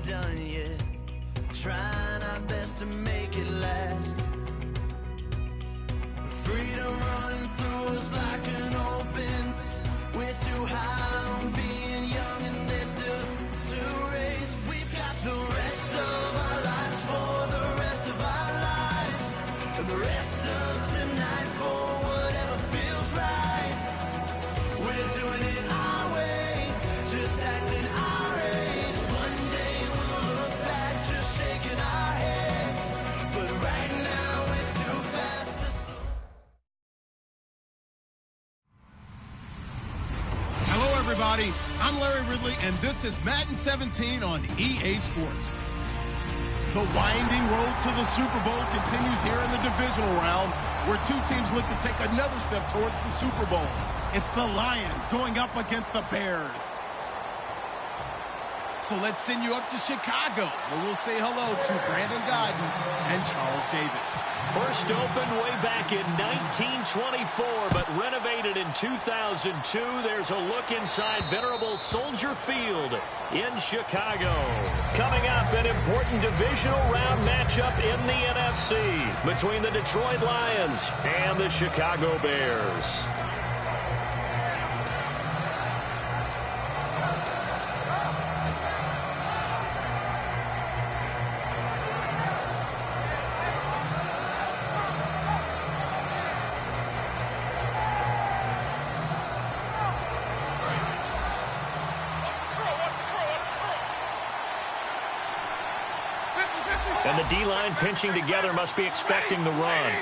done yet. Trying our best to make it last. Freedom running through us like an open. We're too high on being young and there's still to race. We've got the rest of our lives for the rest of our lives. And the rest of tonight for whatever feels right. We're doing it our way, just acting our age. One day we'll look back just shaking our heads. But right now we're too fast to slow. Hello, everybody. I'm Larry Ridley, and this is Madden 17 on EA Sports. The winding road to the Super Bowl continues here in the divisional round, where two teams look to take another step towards the Super Bowl. It's the Lions going up against the Bears. So let's send you up to Chicago, where we'll say hello to Brandon Godden and Charles Davis. First opened way back in 1924, but renovated in 2002. There's a look inside venerable Soldier Field in Chicago. Coming up, an important divisional round matchup in the NFC between the Detroit Lions and the Chicago Bears. And the D-line pinching together must be expecting the run.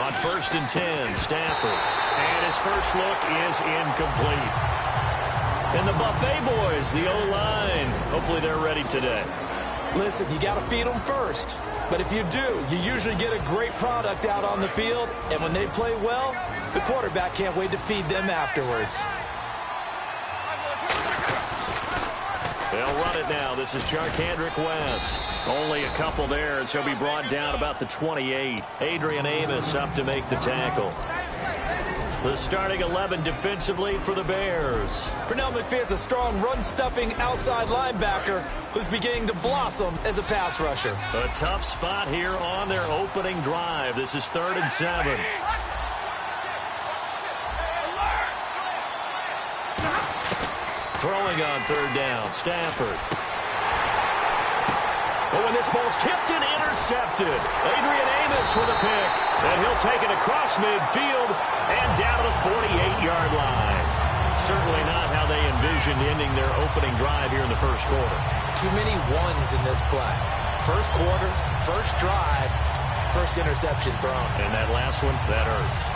On 1st and 10, Stafford. And his first look is incomplete. And the Buffet boys, the O-line, hopefully they're ready today. Listen, you got to feed them first. But if you do, you usually get a great product out on the field. And when they play well, the quarterback can't wait to feed them afterwards. They'll run it now. This is Charkandrick West. Only a couple there as he'll be brought down about the 28. Adrian Amos up to make the tackle. The starting 11 defensively for the Bears. Pernell McPhee's a strong run-stuffing outside linebacker who's beginning to blossom as a pass rusher. A tough spot here on their opening drive. This is 3rd and 7. Throwing on 3rd down, Stafford. Oh, and this ball's tipped and intercepted. Adrian Amos with a pick. And he'll take it across midfield and down to the 48-yard line. Certainly not how they envisioned ending their opening drive here in the first quarter. Too many ones in this play. First quarter, first drive, first interception thrown. And that last one, that hurts.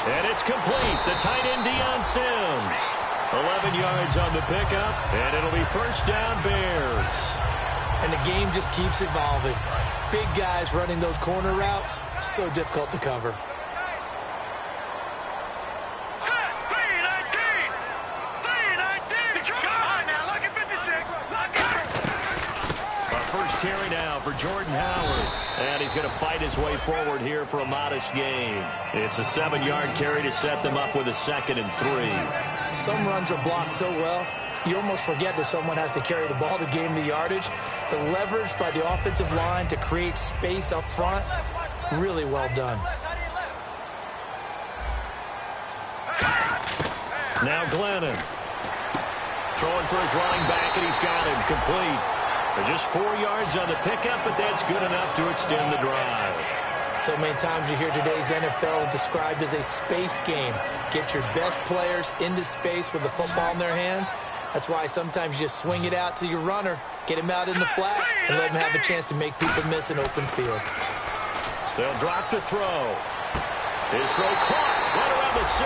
And it's complete. The tight end, Deion Sims. 11 yards on the pickup, and it'll be first down Bears. And the game just keeps evolving. Big guys running those corner routes, so difficult to cover. Carry now for Jordan Howard. And he's going to fight his way forward here for a modest gain. It's a 7-yard carry to set them up with a 2nd and 3. Some runs are blocked so well, you almost forget that someone has to carry the ball to gain the yardage. The leverage by the offensive line to create space up front, really well done. Now Glennon. Throwing for his running back, and he's got him complete. For just 4 yards on the pickup, but that's good enough to extend the drive. So many times you hear today's NFL described as a space game. Get your best players into space with the football in their hands. That's why sometimes you just swing it out to your runner, get him out in the flat, and let him have a chance to make people miss an open field. They'll drop to throw. His throw caught right around the 6.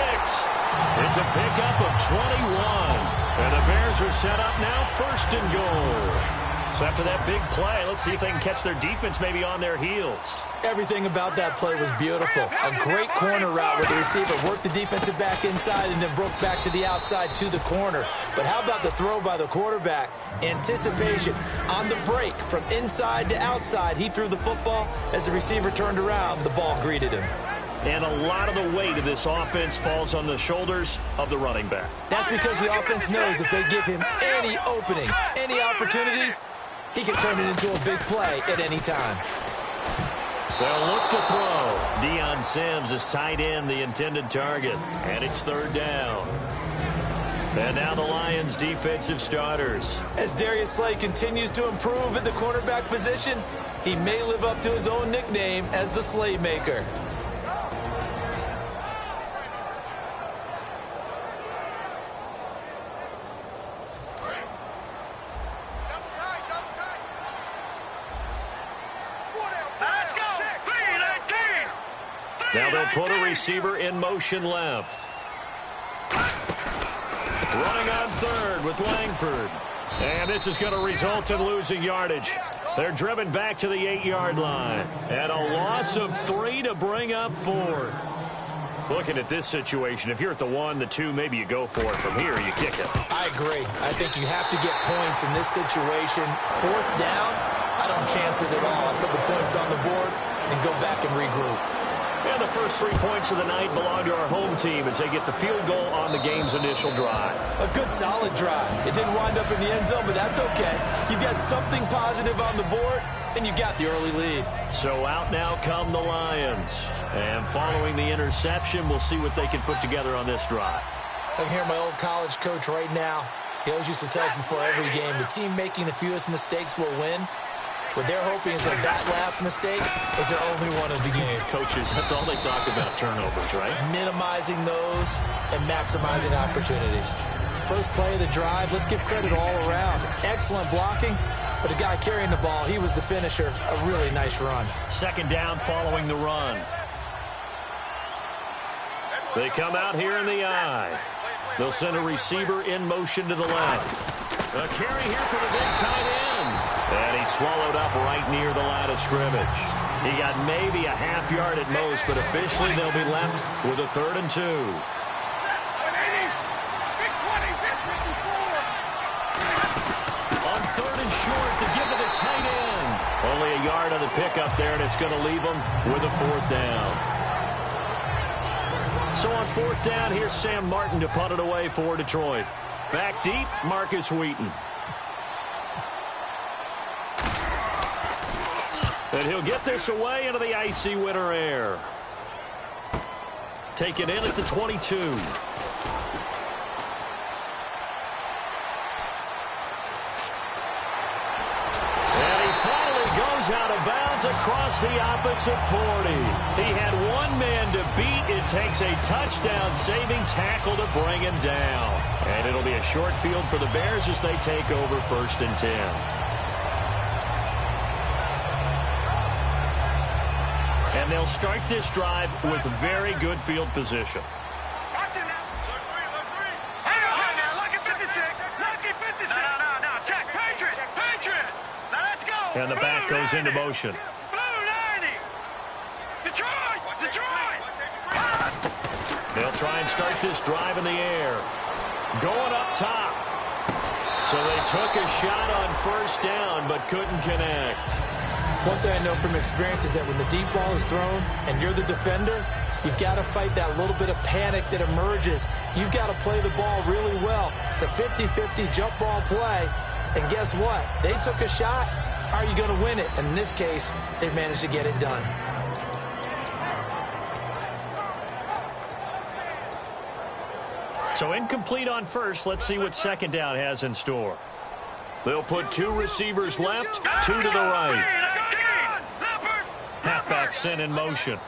It's a pickup of 21. And the Bears are set up now, 1st and goal. So after that big play, let's see if they can catch their defense maybe on their heels. Everything about that play was beautiful. A great corner route where the receiver worked the defensive back inside and then broke back to the outside to the corner. But how about the throw by the quarterback? Anticipation on the break from inside to outside. He threw the football. As the receiver turned around, the ball greeted him. And a lot of the weight of this offense falls on the shoulders of the running back. That's because the offense knows if they give him any openings, any opportunities, he can turn it into a big play at any time. They'll look to throw. Deion Sims is tight end, the intended target. And it's 3rd down. And now the Lions' defensive starters. As Darius Slay continues to improve at the quarterback position, he may live up to his own nickname as the Slaymaker. Now they'll put a receiver in motion left. Running on 3rd with Langford. And this is going to result in losing yardage. They're driven back to the 8-yard line. And a loss of 3 to bring up 4th. Looking at this situation, if you're at the 1, the 2, maybe you go for it. From here, you kick it. I agree. I think you have to get points in this situation. 4th down, I don't chance it at all. I put the points on the board and go back and regroup. And the first 3 points of the night belong to our home team as they get the field goal on the game's initial drive. A good, solid drive. It didn't wind up in the end zone, but that's okay. You've got something positive on the board, and you got the early lead. So out now come the Lions. And following the interception, we'll see what they can put together on this drive. I can hear my old college coach right now. He always used to tell us before every game, the team making the fewest mistakes will win. What they're hoping is that last mistake is their only one of the game. Coaches, that's all they talk about, turnovers, right? Minimizing those and maximizing opportunities. First play of the drive, let's give credit all around. Excellent blocking, but the guy carrying the ball, he was the finisher. A really nice run. 2nd down following the run. They come out here in the I. They'll send a receiver in motion to the left. A carry here for the big tight end. And he's swallowed up right near the line of scrimmage. He got maybe a half yard at most, but officially they'll be left with a 3rd and 2. On 3rd and short to give to the tight end. Only a yard on the pickup there, and it's going to leave them with a 4th down. So on 4th down, here's Sam Martin to punt it away for Detroit. Back deep, Marcus Wheaton. And he'll get this away into the icy winter air. Taken in at the 22. And he finally goes out of bounds across the opposite 40. He had one man to beat. It takes a touchdown-saving tackle to bring him down. And it'll be a short field for the Bears as they take over 1st and 10. And they'll start this drive with very good field position. Watch it now. Look three. Hang on now. Look at 56. Look at 56. No. Check. Patriot. Now let's go. And the back goes into motion. Blue 90. Detroit. They'll try and start this drive in the air. Going up top. So they took a shot on 1st down, but couldn't connect. One thing I know from experience is that when the deep ball is thrown and you're the defender, you've got to fight that little bit of panic that emerges. You've got to play the ball really well. It's a 50-50 jump ball play. And guess what? They took a shot. How are you going to win it? And in this case, they've managed to get it done. So incomplete on 1st. Let's see what 2nd down has in store. They'll put 2 receivers left, 2 to the right. Halfback sent in motion.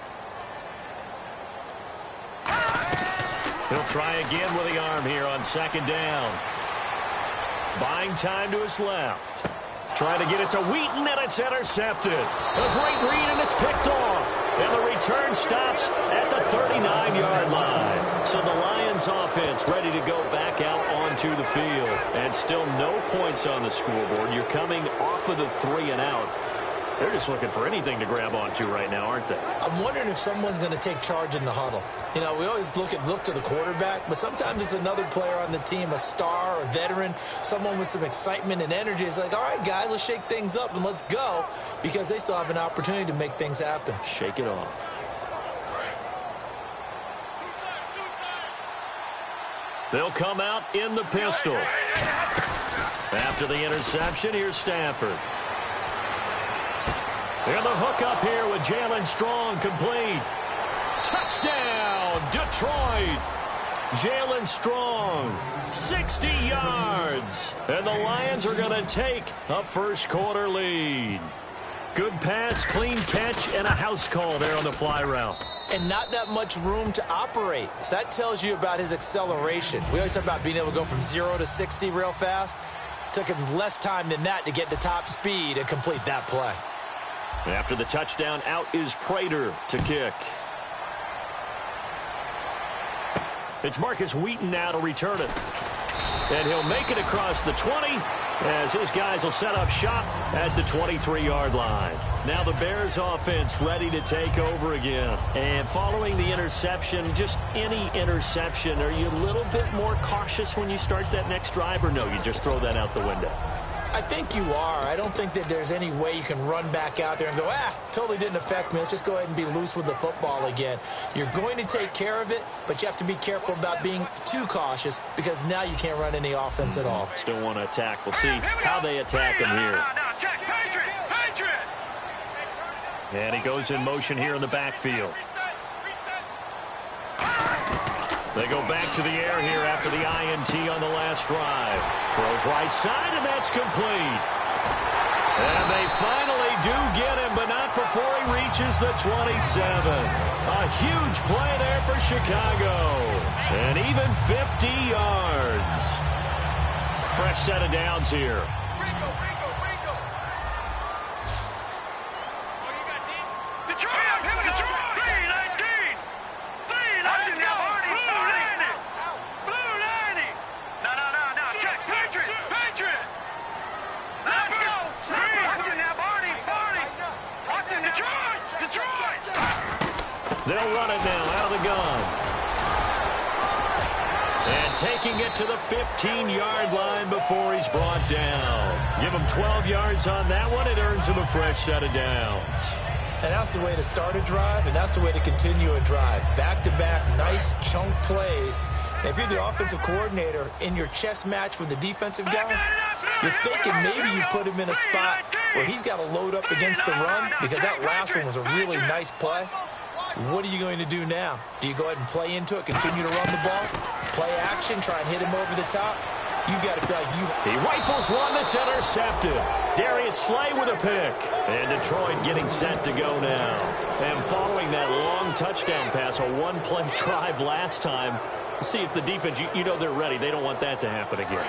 He'll try again with the arm here on 2nd down. Buying time to his left. Trying to get it to Wheaton, and it's intercepted. A great read, and it's picked off. And the return stops at the 39-yard line. So the Lions offense ready to go back out onto the field. And still no points on the scoreboard. You're coming off of the 3 and out. They're just looking for anything to grab onto right now, aren't they? I'm wondering if someone's going to take charge in the huddle. You know, we always look to the quarterback, but sometimes it's another player on the team, a star, a veteran, someone with some excitement and energy. It's like, all right, guys, let's shake things up and let's go, because they still have an opportunity to make things happen. Shake it off. They'll come out in the pistol. After the interception, here's Stafford. And the hook up here with Jalen Strong, complete. Touchdown, Detroit. Jalen Strong, 60 yards. And the Lions are going to take a first-quarter lead. Good pass, clean catch, and a house call there on the fly route. And not that much room to operate. So that tells you about his acceleration. We always talk about being able to go from 0 to 60 real fast. It took him less time than that to get to top speed and complete that play. After the touchdown, out is Prater to kick. It's Marcus Wheaton now to return it. And he'll make it across the 20 as his guys will set up shop at the 23-yard line. Now the Bears offense ready to take over again. And following the interception, just any interception, are you a little bit more cautious when you start that next drive, or no, you just throw that out the window? I think you are. I don't think that there's any way you can run back out there and go, totally didn't affect me. Let's just go ahead and be loose with the football again. You're going to take care of it, but you have to be careful about being too cautious, because now you can't run any offense at all. Still want to attack. We'll see how they attack him here. And he goes in motion here in the backfield. They go back to the air here after the INT on the last drive. Throws right side, and that's complete. And they finally do get him, but not before he reaches the 27. A huge play there for Chicago. And even 50 yards. Fresh set of downs here. They'll run it now out of the gun. And taking it to the 15-yard line before he's brought down. Give him 12 yards on that one. It earns him a fresh set of downs. And that's the way to start a drive, and that's the way to continue a drive. Back-to-back, nice chunk plays. And if you're the offensive coordinator in your chess match with the defensive guy, you're thinking maybe you put him in a spot where he's got to load up against the run, because that last one was a really nice play. What are you going to do now? Do you go ahead and play into it, continue to run the ball, play action, try and hit him over the top? You've got to feel like you... He rifles one that's intercepted. Darius Slay with a pick. And Detroit getting set to go now. And following that long touchdown pass, a one-play drive last time, see if the defense, you know they're ready. They don't want that to happen again.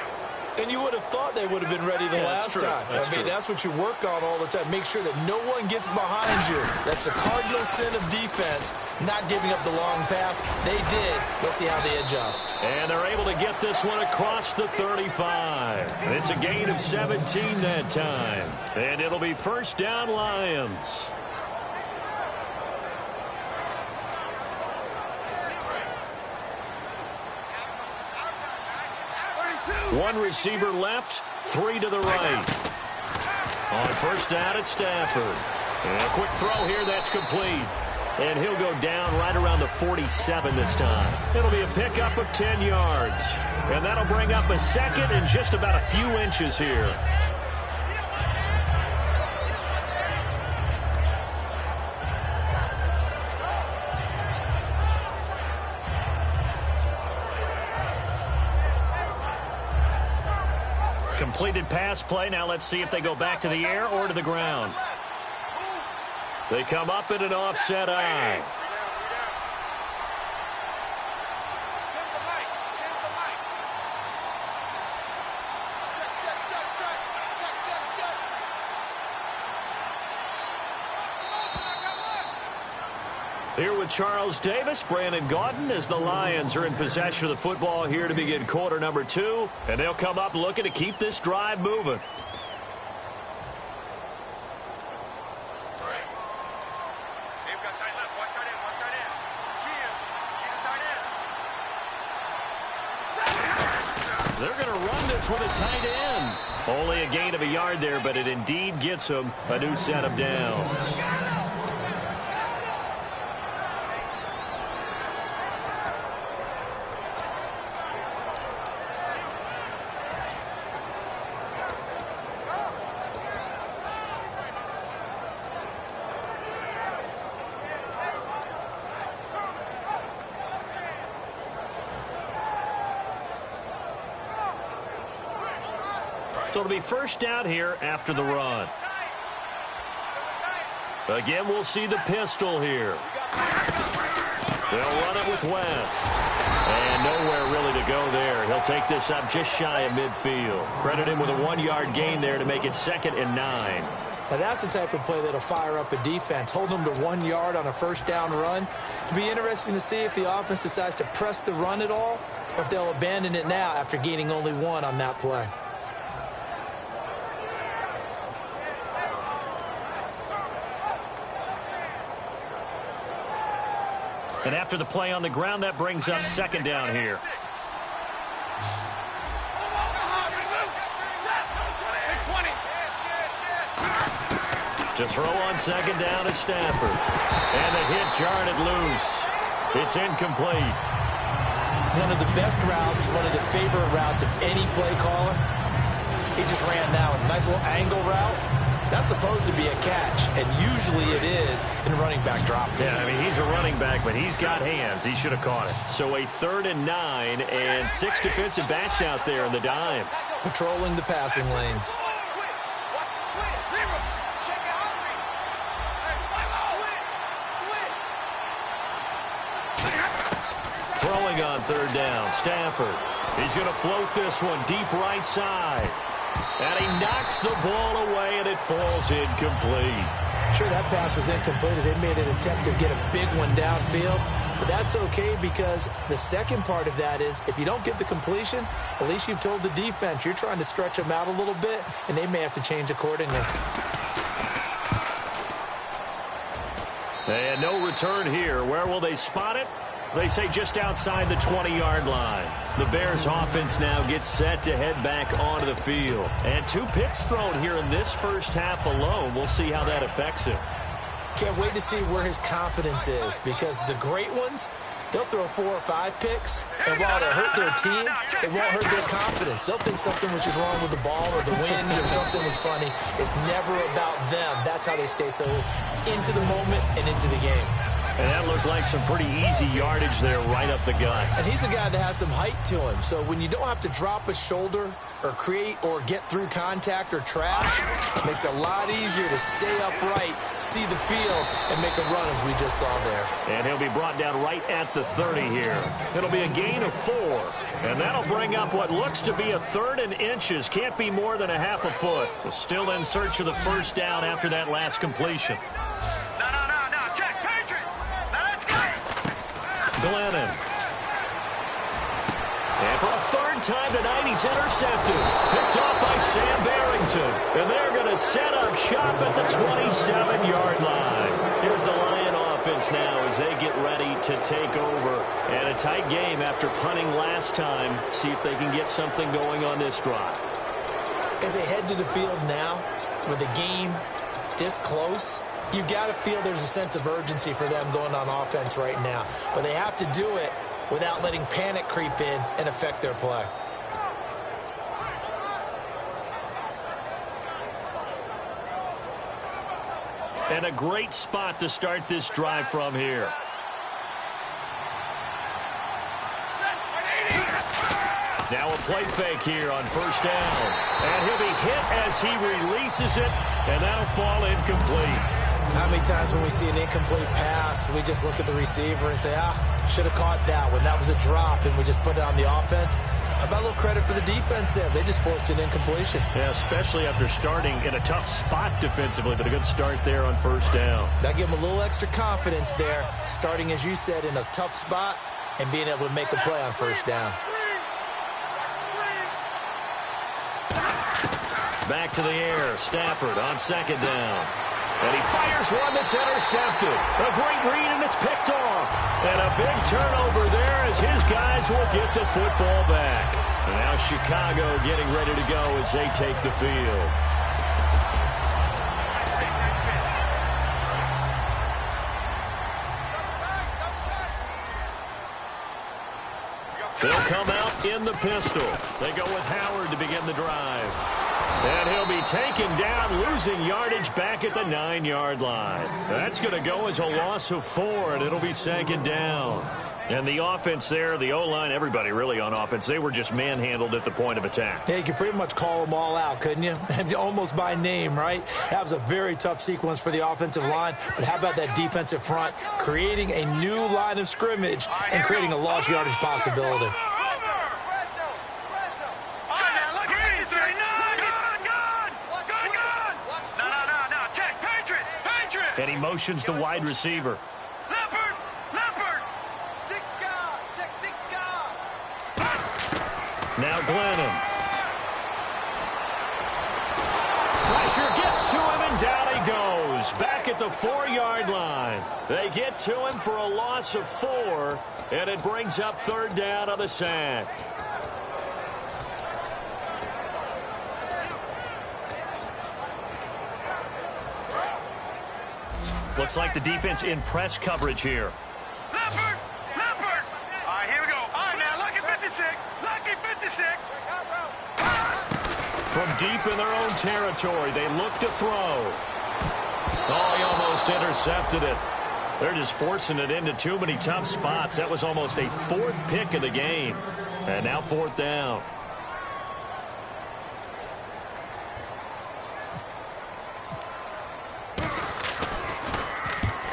And you would have thought they would have been ready the last time. That's what you work on all the time. Make sure that no one gets behind you. That's the cardinal sin of defense, not giving up the long pass. They did. Let's see how they adjust. And they're able to get this one across the 35. It's a gain of 17 that time. And it'll be first down, Lions. One receiver left, 3 to the right. On first down, it's Stafford. And a quick throw here, that's complete. And he'll go down right around the 47 this time. It'll be a pickup of 10 yards. And that'll bring up a second and just about a few inches here. Completed pass play. Now let's see if they go back to the air or to the ground. They come up in an offset eye. Here with Charles Davis, Brandon Gaudin, as the Lions are in possession of the football here to begin quarter number 2. And they'll come up looking to keep this drive moving. They're going to run this with a tight end. Only a gain of a yard there, but it indeed gets them a new set of downs. So it'll be first down here after the run. Again, we'll see the pistol here. They'll run it with West. And nowhere really to go there. He'll take this up just shy of midfield. Credit him with a 1-yard gain there to make it 2nd and 9. Now that's the type of play that'll fire up a defense. Hold them to 1 yard on a first down run. It'll be interesting to see if the offense decides to press the run at all, or if they'll abandon it now after gaining only 1 on that play. And after the play on the ground, that brings up 2nd down here. To throw on 2nd down is Stafford. And the hit jarred it loose. It's incomplete. One of the best routes, one of the favorite routes of any play caller. He just ran that one. Nice little angle route. That's supposed to be a catch, and usually it is in running back drop. Yeah, I mean, he's a running back, but he's got hands. He should have caught it. So a 3rd and 9, and 6 defensive backs out there in the dime. Patrolling the passing lanes. Throwing on 3rd down, Stafford. He's going to float this one deep right side. And he knocks the ball away, and it falls incomplete. Sure, that pass was incomplete as they made an attempt to get a big one downfield. But that's okay because the second part of that is if you don't get the completion, at least you've told the defense you're trying to stretch them out a little bit, and they may have to change accordingly. And no return here. Where will they spot it? They say just outside the 20-yard line. The Bears offense now gets set to head back onto the field. And 2 picks thrown here in this first half alone. We'll see how that affects him. Can't wait to see where his confidence is because the great ones, they'll throw 4 or 5 picks, and while it'll hurt their team, it won't hurt their confidence. They'll think something was just wrong with the ball or the wind or something was funny. It's never about them. That's how they stay so into the moment and into the game. And that looked like some pretty easy yardage there right up the gut. And he's a guy that has some height to him. So when you don't have to drop a shoulder or create or get through contact or trash, it makes it a lot easier to stay upright, see the field, and make a run as we just saw there. And he'll be brought down right at the 30 here. It'll be a gain of 4. And that'll bring up what looks to be a 3rd and inches. Can't be more than a half a foot. So still in search of the first down after that last completion. Glennon. And for a 3rd time tonight, he's intercepted. Picked off by Sam Barrington. And they're going to set up shop at the 27-yard line. Here's the Lion offense now as they get ready to take over. And a tight game after punting last time. See if they can get something going on this drive. As they head to the field now, with the game this close, you've got to feel there's a sense of urgency for them going on offense right now. But they have to do it without letting panic creep in and affect their play. And a great spot to start this drive from here. Now a play fake here on 1st down. And he'll be hit as he releases it, and that'll fall incomplete. How many times when we see an incomplete pass, we just look at the receiver and say, should have caught that one. That was a drop, and we just put it on the offense. How about a little credit for the defense there? They just forced an incompletion. Yeah, especially after starting in a tough spot defensively, but a good start there on first down. That gave them a little extra confidence there, starting, as you said, in a tough spot and being able to make a play on first down. Back to the air. Stafford on second down. And he fires one that's intercepted. A great read, and it's picked off. And a big turnover there as his guys will get the football back. And now Chicago getting ready to go as they take the field. They'll come out in the pistol. They go with Howard to begin the drive. And he'll be taken down, losing yardage back at the 9-yard line. That's going to go as a loss of 4, and it'll be second down. And the offense there, the O-line, everybody really on offense, they were just manhandled at the point of attack. Yeah, you could pretty much call them all out, couldn't you? Almost by name, right? That was a very tough sequence for the offensive line. But how about that defensive front creating a new line of scrimmage and creating a lost yardage possibility? And he motions the wide receiver. Leopard! Check stick guard! Now Glennon. Pressure gets to him, and down he goes. Back at the 4-yard line. They get to him for a loss of 4, and it brings up third down on the sack. Looks like the defense in press coverage here. Leopard! All right, here we go. All right, now, lucky 56. Lucky 56. From deep in their own territory, they look to throw. Oh, he almost intercepted it. They're just forcing it into too many tough spots. That was almost a 4th pick of the game. And now 4th down.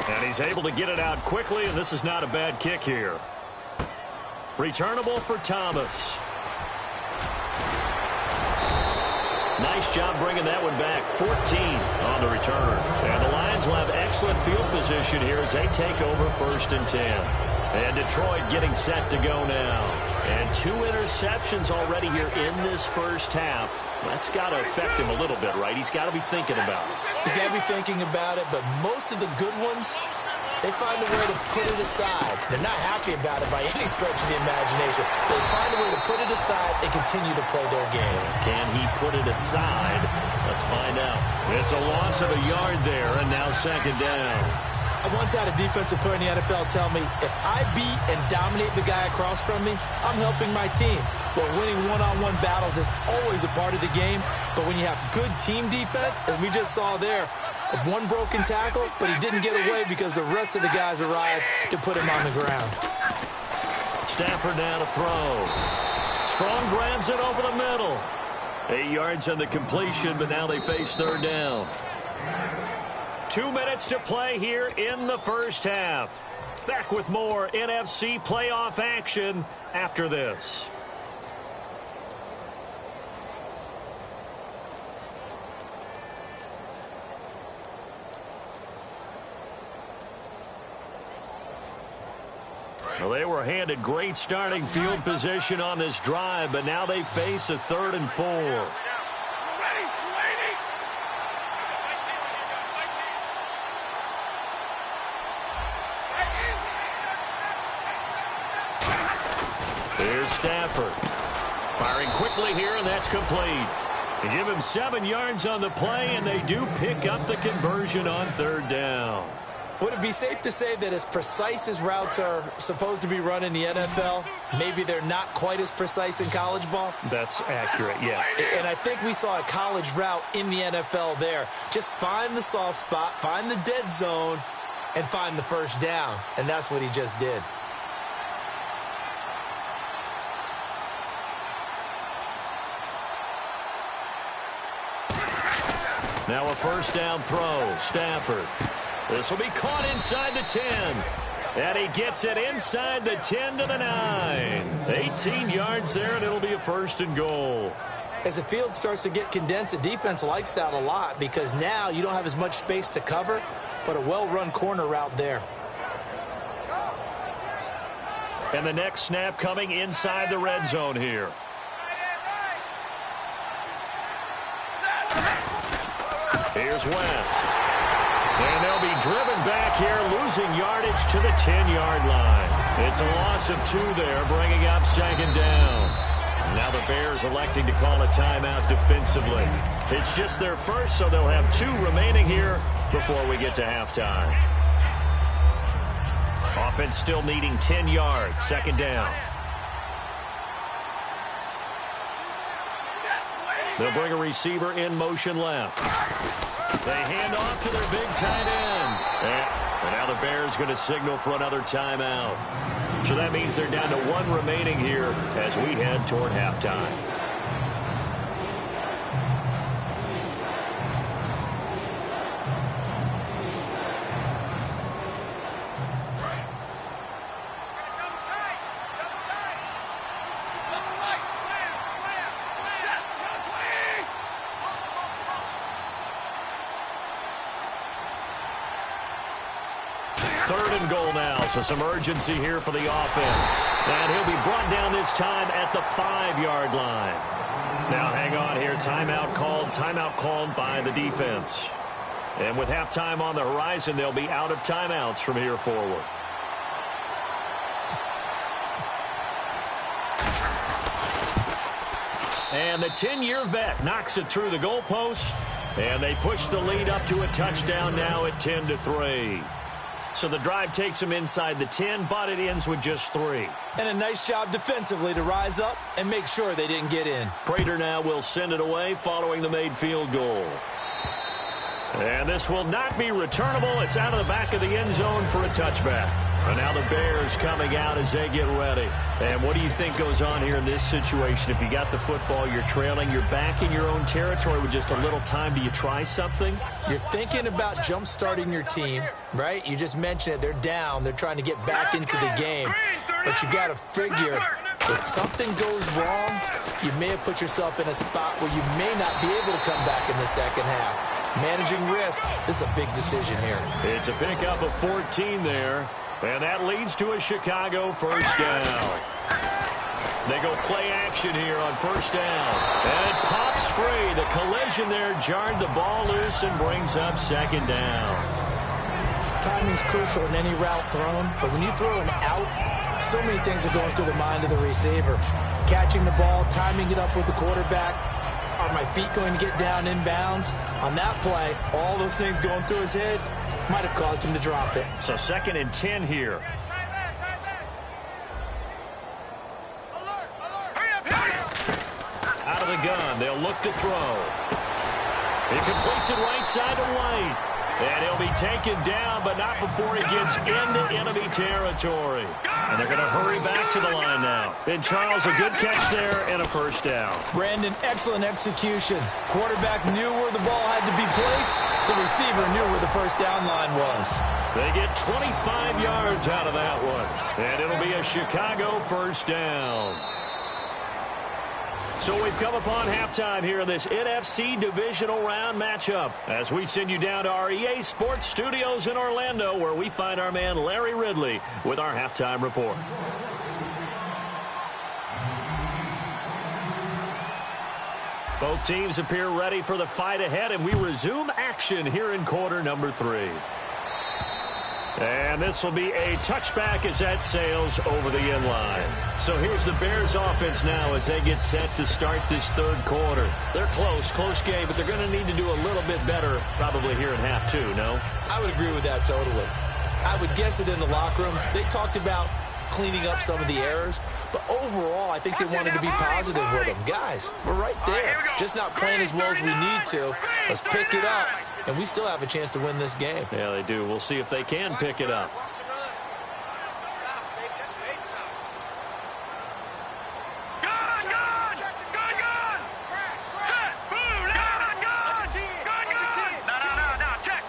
And he's able to get it out quickly, and this is not a bad kick here. Returnable for Thomas. Nice job bringing that one back. 14 on the return. And the Lions will have excellent field position here as they take over 1st and 10. And Detroit getting set to go now. And 2 interceptions already here in this first half. That's got to affect him a little bit, right? He's got to be thinking about it. He's got to be thinking about it, but most of the good ones, they find a way to put it aside. They're not happy about it by any stretch of the imagination. They find a way to put it aside and continue to play their game. Can he put it aside? Let's find out. It's a loss of a yard there, and now second down. I once had a defensive player in the NFL tell me, if I beat and dominate the guy across from me, I'm helping my team. Well, winning one-on-one battles is always a part of the game, but when you have good team defense, as we just saw there, one broken tackle, but he didn't get away because the rest of the guys arrived to put him on the ground. Stafford now to throw. Strong grabs it over the middle. 8 yards on the completion, but now they face third down. 2 minutes to play here in the first half. Back with more NFC playoff action after this. Well, they were handed great starting field position on this drive, but now they face a 3rd and 4. Here's Stafford. Firing quickly here, and that's complete. They give him 7 yards on the play, and they do pick up the conversion on third down. Would it be safe to say that as precise as routes are supposed to be run in the NFL, maybe they're not quite as precise in college ball? That's accurate, yeah. And I think we saw a college route in the NFL there. Just find the soft spot, find the dead zone, and find the first down. And that's what he just did. Now a first down throw. Stafford. This will be caught inside the 10. And he gets it inside the 10 to the 9. 18 yards there, and it'll be a 1st and goal. As the field starts to get condensed, the defense likes that a lot because now you don't have as much space to cover, but a well-run corner route there. And the next snap coming inside the red zone here. Here's West. And they'll be driven back here, losing yardage to the 10-yard line. It's a loss of 2 there, bringing up 2nd down. Now the Bears electing to call a timeout defensively. It's just their first, so they'll have 2 remaining here before we get to halftime. Offense still needing 10 yards, 2nd down. They'll bring a receiver in motion left. They hand off to their big tight end. And now the Bears going to signal for another timeout. So that means they're down to 1 remaining here as we head toward halftime. So some urgency here for the offense. And he'll be brought down this time at the 5-yard line. Now hang on here. Timeout called by the defense. And with halftime on the horizon, they'll be out of timeouts from here forward. And the 10-year vet knocks it through the goalpost. And they push the lead up to a touchdown now at 10-3. So the drive takes them inside the 10, but it ends with just 3. And a nice job defensively to rise up and make sure they didn't get in. Prater now will send it away following the made field goal. And this will not be returnable. It's out of the back of the end zone for a touchback. And now the Bears coming out as they get ready. And what do you think goes on here in this situation? If you got the football, you're trailing, you're back in your own territory with just a little time. Do you try something? You're thinking about jump-starting your team, right? You just mentioned it. They're down. They're trying to get back into the game. But you got to figure if something goes wrong, you may have put yourself in a spot where you may not be able to come back in the second half. Managing risk, this is a big decision here. It's a pickup of 14 there. And that leads to a Chicago 1st down. They go play action here on 1st down. And it pops free. The collision there jarred the ball loose and brings up 2nd down. Timing's crucial in any route thrown, but when you throw an out, so many things are going through the mind of the receiver. Catching the ball, timing it up with the quarterback. Are my feet going to get down inbounds? On that play, all those things going through his head might have caused him to drop it. So 2nd and 10 here. Out of the gun, they'll look to throw. He completes it right side to White. And he'll be taken down, but not before he gets into enemy territory. And they're going to hurry back to the line now. And Charles, a good catch there and a 1st down. Brandon, excellent execution. Quarterback knew where the ball had to be placed. The receiver knew where the 1st down line was. They get 25 yards out of that one. And it'll be a Chicago 1st down. So we've come upon halftime here in this NFC divisional round matchup as we send you down to our EA Sports Studios in Orlando where we find our man Larry Ridley with our halftime report. Both teams appear ready for the fight ahead, and we resume action here in quarter number 3. And this will be a touchback as that sails over the end line. So here's the Bears offense now as they get set to start this 3rd quarter. They're close game, but they're going to need to do a little bit better probably here in half 2, no? I would agree with that totally. I would guess it in the locker room. They talked about cleaning up some of the errors, but overall, I think they wanted to be positive with them. Guys, we're right there. Just not playing as well as we need to. Let's pick it up. And we still have a chance to win this game. Yeah, they do. We'll see if they can pick it up.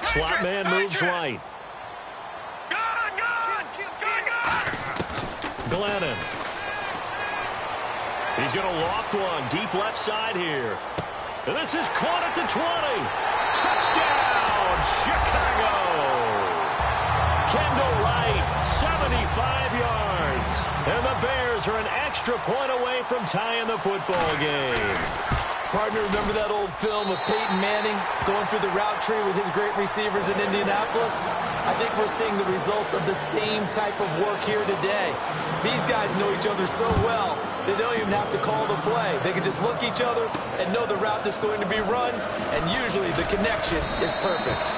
Slot man moves right. Glennon. He's going to loft one deep left side here. And this is caught at the 20. Touchdown, Chicago. Kendall Wright, 75 yards. And the Bears are an extra point away from tying the football game. Partner, remember that old film of Peyton Manning going through the route tree with his great receivers in Indianapolis? I think we're seeing the results of the same type of work here today. These guys know each other so well, they don't even have to call the play. They can just look each other and know the route that's going to be run, and usually the connection is perfect.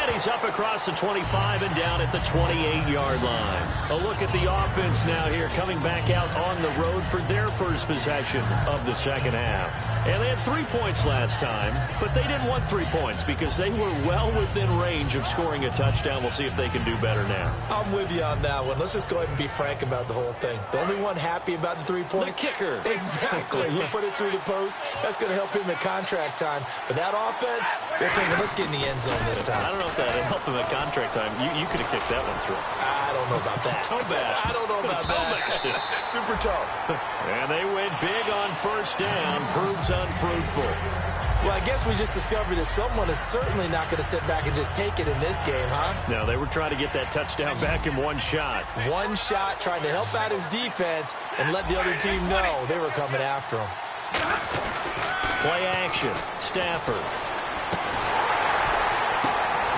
And he's up across the 25 and down at the 28-yard line. A look at the offense now here, coming back out on the road for their first possession of the second half. And they had 3 points last time, but they didn't want 3 points because they were well within range of scoring a touchdown. We'll see if they can do better now. I'm with you on that one. Let's just go ahead and be frank about the whole thing. The only one happy about the 3-point? The kicker. Exactly. He put it through the post. That's going to help him at contract time. But that offense, they're thinking, let's get in the end zone this time. I don't know if that helped him at contract time. You could have kicked that one through. I don't know about that. Toe bash. I don't know about that. Super toe. And they went big on first down. Proves unfruitful. Well, I guess we just discovered that someone is certainly not going to sit back and just take it in this game, huh? No, they were trying to get that touchdown back in one shot. One shot, trying to help out his defense and let the other team know they were coming after him. Play action. Stafford.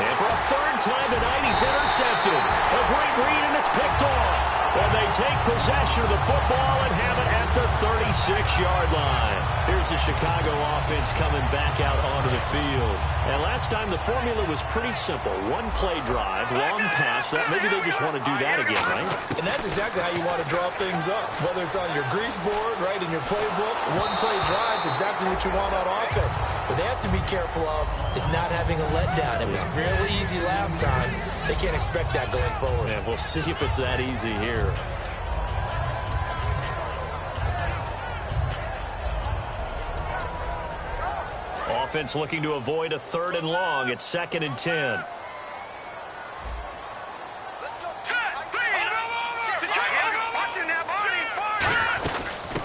And for a third time tonight, he's intercepted. A great read, and it's picked off. And they take possession of the football and have it at the 36-yard line. Here's the Chicago offense coming back out onto the field. And last time, the formula was pretty simple. One play drive, long pass. That maybe they just want to do that again, right? And that's exactly how you want to draw things up. Whether it's on your grease board, right, in your playbook, one play drive is exactly what you want on offense. What they have to be careful of is not having a letdown. It was really easy last time. They can't expect that going forward. Yeah, we'll see if it's that easy here. Offense looking to avoid a 3rd and long. It's 2nd and 10.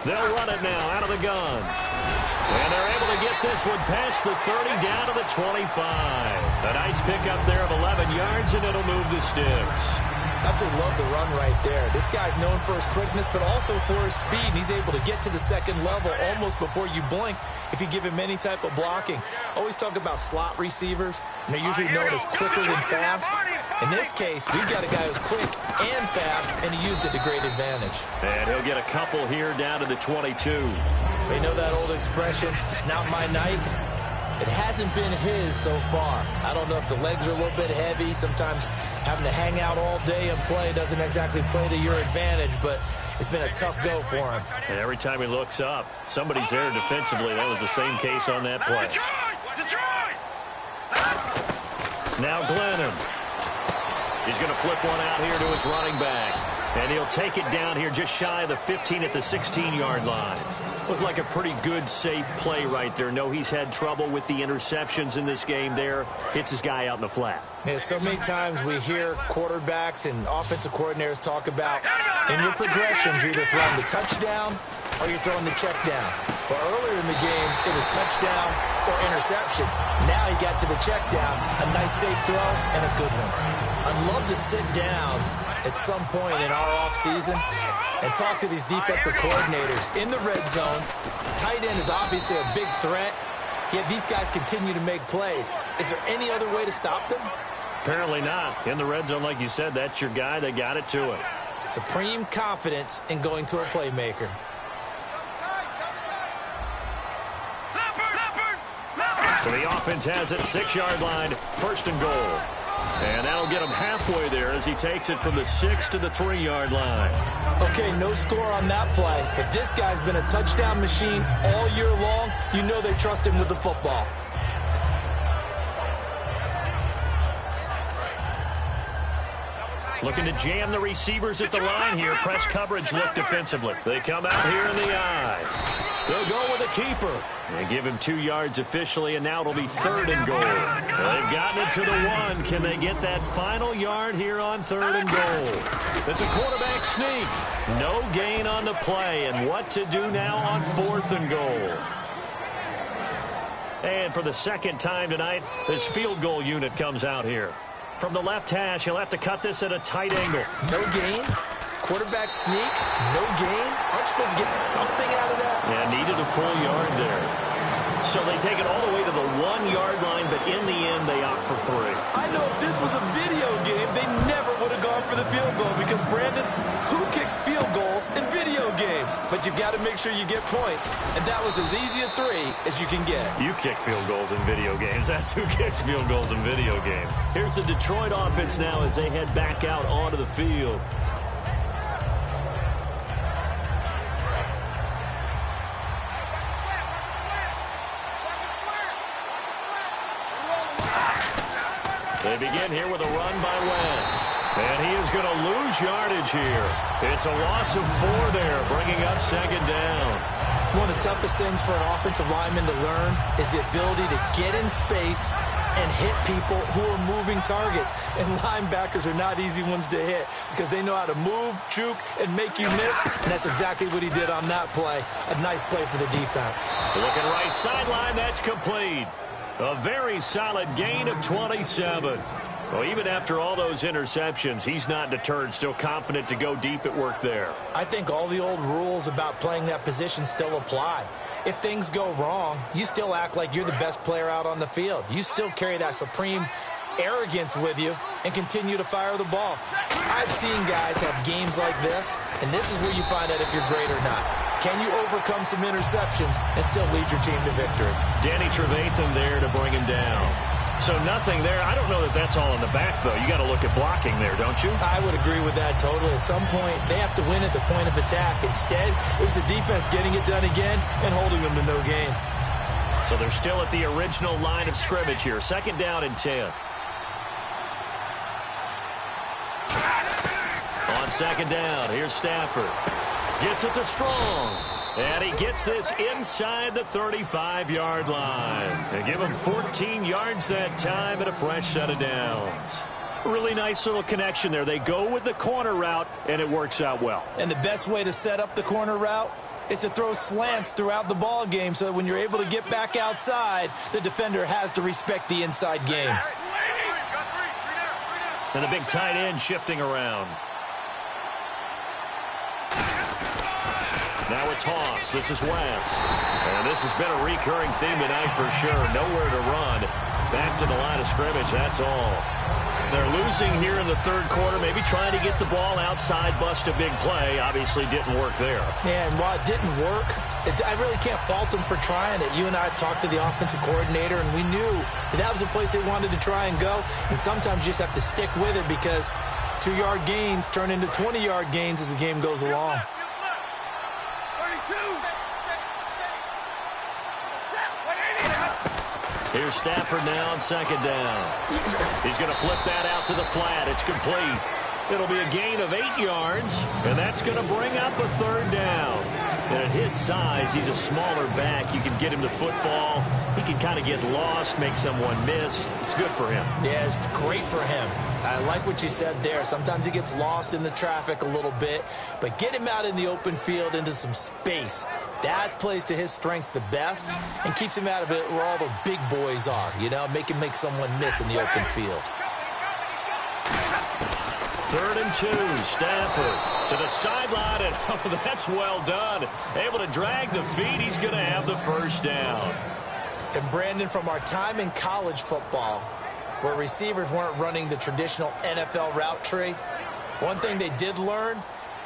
They'll run it now out of the gun. And they're able to get this one past the 30 down to the 25. A nice pickup there of 11 yards, and it'll move the sticks. Absolutely love the run right there. This guy's known for his quickness, but also for his speed. And he's able to get to the second level almost before you blink if you give him any type of blocking. Always talk about slot receivers, and they're usually known as quicker than fast. In this case, we've got a guy who's quick and fast, and he used it to great advantage. And he'll get a couple here down to the 22. You know that old expression, it's not my night? It hasn't been his so far. I don't know if the legs are a little bit heavy. Sometimes having to hang out all day and play doesn't exactly play to your advantage, but it's been a tough go for him. And every time he looks up, somebody's there defensively. That was the same case on that play. Now Glennon. He's going to flip one out here to his running back. And he'll take it down here just shy of the 15 at the 16-yard line. Looked like a pretty good, safe play right there. No, he's had trouble with the interceptions in this game there. Hits his guy out in the flat. Yeah, so many times we hear quarterbacks and offensive coordinators talk about in your progressions, you're either throwing the touchdown or you're throwing the check down. But earlier in the game, it was touchdown or interception. Now he got to the check down, a nice safe throw, and a good one. I'd love to sit down at some point in our offseason and talk to these defensive coordinators in the red zone. Tight end is obviously a big threat, yet these guys continue to make plays. Is there any other way to stop them? Apparently not. In the red zone, like you said, that's your guy. They got it to him. Supreme confidence in going to a playmaker. So the offense has it, 6-yard line, 1st and goal. And that'll get him halfway there as he takes it from the 6 to the 3-yard line. Okay, no score on that play, but this guy's been a touchdown machine all year long. You know they trust him with the football. Looking to jam the receivers at the line here. Press coverage look defensively. They come out here in the eye. They'll go with a keeper. They give him 2 yards officially, and now it'll be 3rd and goal. They've gotten it to the 1. Can they get that final yard here on 3rd and goal? It's a quarterback sneak. No gain on the play, and what to do now on 4th and goal? And for the second time tonight, this field goal unit comes out here. From the left hash, he'll have to cut this at a tight angle. No gain? Quarterback sneak? No gain? Aren't you supposed to get something out of that? Yeah, needed a full yard there. So they take it all the way to the 1-yard line, but in the end, they opt for 3. I know if this was a video game, they never would have gone for the field goal because, Brandon, who kicks field goals in video games? But you've got to make sure you get points, and that was as easy a 3 as you can get. You kick field goals in video games. That's who kicks field goals in video games. Here's the Detroit offense now as they head back out onto the field. They begin here with a run by West. And he is going to lose yardage here. It's a loss of 4 there, bringing up 2nd down. One of the toughest things for an offensive lineman to learn is the ability to get in space and hit people who are moving targets. And linebackers are not easy ones to hit because they know how to move, juke, and make you miss. And that's exactly what he did on that play. A nice play for the defense. Looking right sideline, that's complete. A very solid gain of 27. Well, even after all those interceptions, he's not deterred, still confident to go deep at work there. I think all the old rules about playing that position still apply. If things go wrong, you still act like you're the best player out on the field. You still carry that supreme arrogance with you and continue to fire the ball. I've seen guys have games like this, and this is where you find out if you're great or not. Can you overcome some interceptions and still lead your team to victory? Danny Trevathan there to bring him down. So nothing there. I don't know that that's all in the back, though. You got to look at blocking there, don't you? I would agree with that totally. At some point, they have to win at the point of attack. Instead, it was the defense getting it done again and holding them to no gain. So they're still at the original line of scrimmage here. 2nd down and 10. On 2nd down, here's Stafford. Gets it to Strong. And he gets this inside the 35-yard line. They give him 14 yards that time and a fresh set of downs. Really nice little connection there. They go with the corner route, and it works out well. And the best way to set up the corner route is to throw slants throughout the ball game so that when you're able to get back outside, the defender has to respect the inside game. And the big tight end shifting around. Now it's Hoss. This is West. And this has been a recurring theme tonight for sure. Nowhere to run. Back to the line of scrimmage, that's all. They're losing here in the 3rd quarter, maybe trying to get the ball outside, bust a big play. Obviously didn't work there. Yeah, and while it didn't work, I really can't fault them for trying it. You and I have talked to the offensive coordinator, and we knew that was a place they wanted to try and go. And sometimes you just have to stick with it because 2-yard gains turn into 20-yard gains as the game goes along. Here's Stafford now on 2nd down. He's going to flip that out to the flat. It's complete. It'll be a gain of 8 yards, and that's going to bring up a 3rd down. And at his size, he's a smaller back. You can get him to football. He can kind of get lost, make someone miss. It's good for him. Yeah, it's great for him. I like what you said there. Sometimes he gets lost in the traffic a little bit, but get him out in the open field into some space. That plays to his strengths the best and keeps him out of it where all the big boys are, you know, make someone miss in the open field. 3rd and 2, Stafford to the sideline, and oh, that's well done. Able to drag the feet. He's going to have the 1st down. And Brandon, from our time in college football, where receivers weren't running the traditional NFL route tree, one thing they did learn,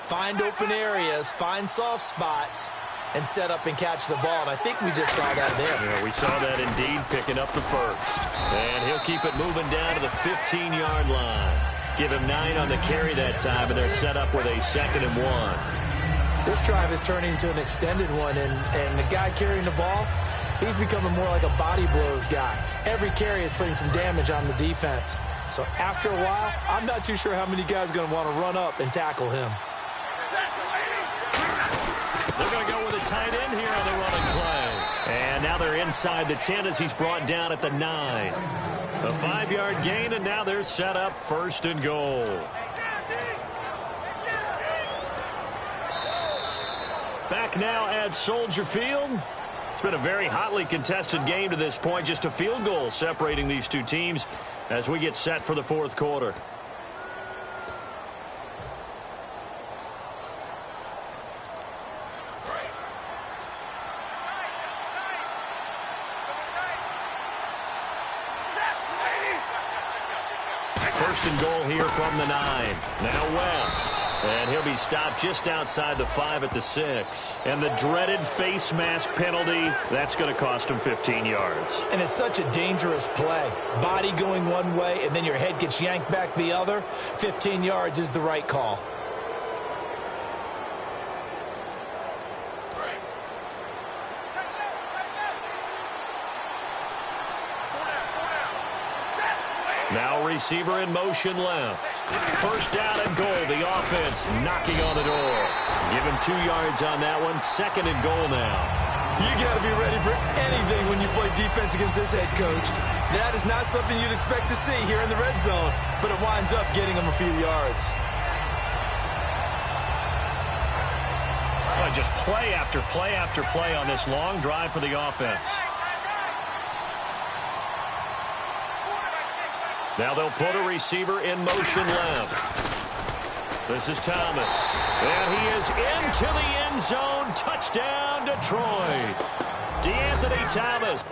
find open areas, find soft spots, and set up and catch the ball. And I think we just saw that there. Yeah, we saw that indeed, picking up the 1st. And he'll keep it moving down to the 15-yard line. Give him 9 on the carry that time, and they're set up with a 2nd and 1. This drive is turning into an extended one, and the guy carrying the ball, he's becoming more like a body blows guy. Every carry is putting some damage on the defense. So after a while, I'm not too sure how many guys are going to want to run up and tackle him. They're going to go with a tight end here on the running play. And now they're inside the 10 as he's brought down at the 9. A 5-yard gain, and now they're set up 1st and goal. Back now at Soldier Field. It's been a very hotly contested game to this point. Just a field goal separating these two teams as we get set for the 4th quarter. First and goal here from the 9. Now West. And he'll be stopped just outside the 5 at the 6. And the dreaded face mask penalty, that's going to cost him 15 yards. And it's such a dangerous play. Body going one way, and then your head gets yanked back the other. 15 yards is the right call. Now receiver in motion left. First down and goal. The offense knocking on the door. Give him 2 yards on that one. 2nd and goal now. You got to be ready for anything when you play defense against this head coach. That is not something you'd expect to see here in the red zone, but it winds up getting him a few yards. Well, just play after play after play on this long drive for the offense. Now they'll put a receiver in motion left. This is Thomas. And he is into the end zone. Touchdown, Detroit. DeAnthony Thomas.